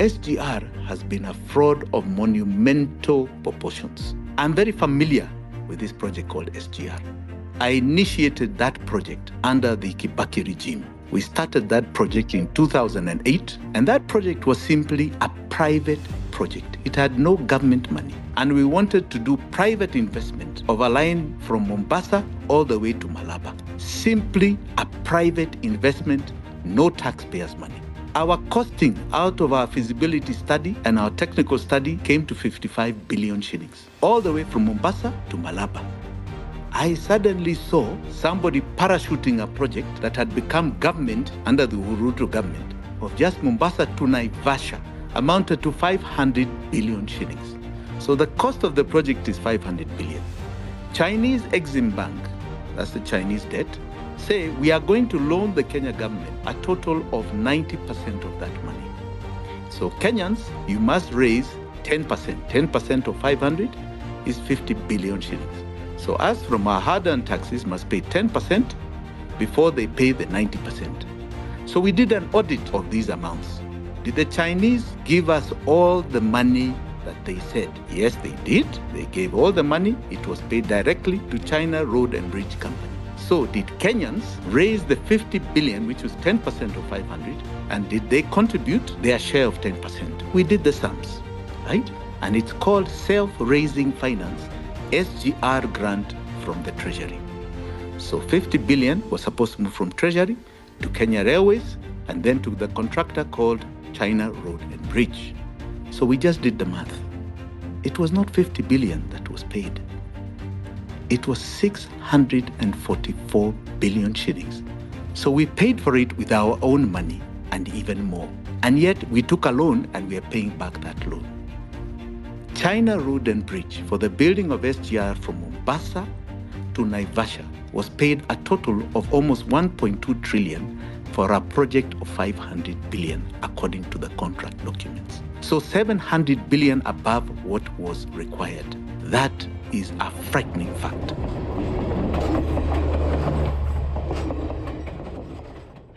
SGR has been a fraud of monumental proportions. I'm very familiar with this project called SGR. I initiated that project under the Kibaki regime. We started that project in 2008, and that project was simply a private project. It had no government money. And we wanted to do private investment of a line from Mombasa all the way to Malaba. Simply a private investment, no taxpayers' money. Our costing out of our feasibility study and our technical study came to 55 billion shillings, all the way from Mombasa to Malaba. I suddenly saw somebody parachuting a project that had become government under the Uhuru government of just Mombasa to Naivasha, amounted to 500 billion shillings. So the cost of the project is 500 billion. Chinese Exim Bank, that's the Chinese debt, say we are going to loan the Kenya government a total of 90% of that money. So Kenyans, you must raise 10%. 10% of 500 is 50 billion shillings. So us from our hard-earned taxes must pay 10% before they pay the 90%. So we did an audit of these amounts. Did the Chinese give us all the money that they said? Yes, they did. They gave all the money. It was paid directly to China Road and Bridge Company. So did Kenyans raise the 50 billion, which was 10% of 500, and did they contribute their share of 10%? We did the sums, right? And it's called self-raising finance, SGR grant from the Treasury. So 50 billion was supposed to move from Treasury to Kenya Railways and then to the contractor called China Road and Bridge. So we just did the math. It was not 50 billion that was paid. It was 644 billion shillings. So we paid for it with our own money and even more. And yet we took a loan and we are paying back that loan. China Road and Bridge for the building of SGR from Mombasa to Naivasha was paid a total of almost 1.2 trillion for a project of 500 billion according to the contract documents. So 700 billion above what was required. That is a frightening fact.